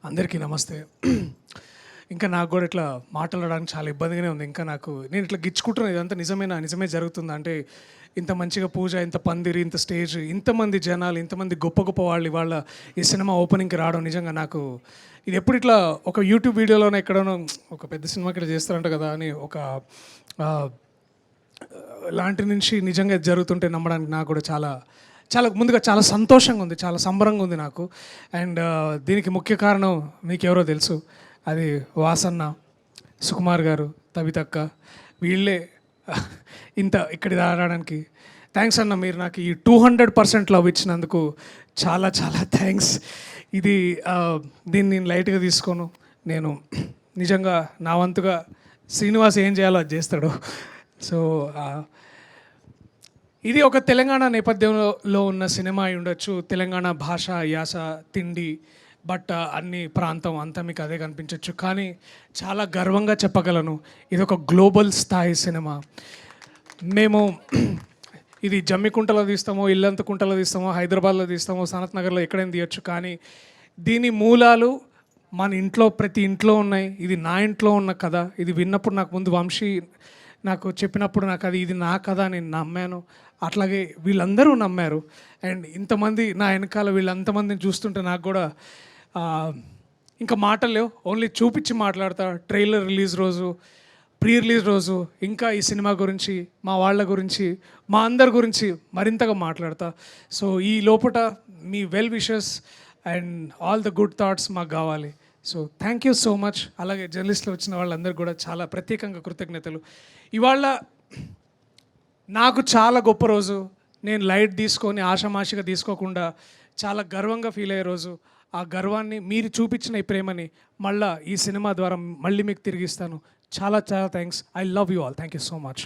అందరికీ నమస్తే. ఇంకా నాకు కూడా ఇట్లా మాట్లాడడానికి చాలా ఇబ్బందిగానే ఉంది. ఇంకా నేను ఇట్లా గిచ్చుకుంటున్నాను, ఇదంతా నిజమేనా, నిజమే జరుగుతుందా అంటే, ఇంత మంచిగా పూజ, ఇంత పందిరి, ఇంత స్టేజ్, ఇంతమంది జనాలు, ఇంతమంది గొప్ప గొప్ప వాళ్ళు ఇవాళ ఈ సినిమా ఓపెనింగ్కి రావడం నిజంగా నాకు ఇది ఎప్పుడు ఇట్లా ఒక యూట్యూబ్ వీడియోలోనే ఎక్కడనో ఒక పెద్ద సినిమాకి ఇట్లా చేస్తారంట కదా అని ఒక లాంటి నుంచి నిజంగా ఇది జరుగుతుంటే నమ్మడానికి నాకు కూడా చాలా చాలా ముందుగా చాలా సంతోషంగా ఉంది, చాలా సంబరంగా ఉంది నాకు. అండ్ దీనికి ముఖ్య కారణం మీకు ఎవరో తెలుసు, అది వాసన్న, సుకుమార్ గారు, తబితక్క, వీళ్ళే ఇంత ఇక్కడి రావడానికి. థ్యాంక్స్ అన్న, మీరు నాకు ఈ 200% లవ్ ఇచ్చినందుకు చాలా చాలా థ్యాంక్స్. ఇది దీన్ని నేను లైట్గా తీసుకోను. నేను నిజంగా నా వంతుగా శ్రీనివాస్ ఏం చేయాలో అది చేస్తాడు. సో ఇది ఒక తెలంగాణ నేపథ్యంలో ఉన్న సినిమా అయి ఉండొచ్చు. తెలంగాణ భాష, యాస, తిండి, బట్ట, అన్ని ప్రాంతం అంతా మీకు అదే కనిపించవచ్చు. కానీ చాలా గర్వంగా చెప్పగలను, ఇది ఒక గ్లోబల్ స్థాయి సినిమా. మేము ఇది జమ్మికుంటలో తీస్తామో, ఇల్లంతకుంటలో తీస్తామో, హైదరాబాద్లో తీస్తామో, సనత్ నగర్లో ఎక్కడైనా తీయచ్చు. కానీ దీని మూలాలు మన ఇంట్లో, ప్రతి ఇంట్లో ఉన్నాయి. ఇది నా ఇంట్లో ఉన్న కథ. ఇది విన్నప్పుడు నాకు ముందు వంశీ నాకు చెప్పినప్పుడు నాకు ఇది నా కథ, నేను నమ్మాను. అట్లాగే వీళ్ళందరూ నమ్మారు. అండ్ ఇంతమంది నా వెనకాల వీళ్ళంతమందిని చూస్తుంటే నాకు కూడా ఇంకా మాటలు లేవు. ఓన్లీ చూపించి మాట్లాడతా. ట్రైలర్ రిలీజ్ రోజు, ప్రీ రిలీజ్ రోజు ఇంకా ఈ సినిమా గురించి, మా వాళ్ళ గురించి, మా అందరి గురించి మరింతగా మాట్లాడతా. సో ఈ లోపల మీ well wishes and all the good thoughts మాకు కావాలి. So thank you so much. అలాగే జర్నలిస్టులు వచ్చిన వాళ్ళందరూ కూడా చాలా ప్రత్యేకంగా కృతజ్ఞతలు. ఇవాళ నాకు చాలా గొప్ప రోజు. నేను లైట్ తీసుకొని ఆషామాషిగా తీసుకోకుండా చాలా గర్వంగా ఫీల్ అయ్యే రోజు. ఆ గర్వాన్ని, మీరు చూపించిన ఈ ప్రేమని మళ్ళీ ఈ సినిమా ద్వారా మళ్ళీ మీకు తిరిగిస్తాను. చాలా చాలా thanks. I love you all. Thank you so much.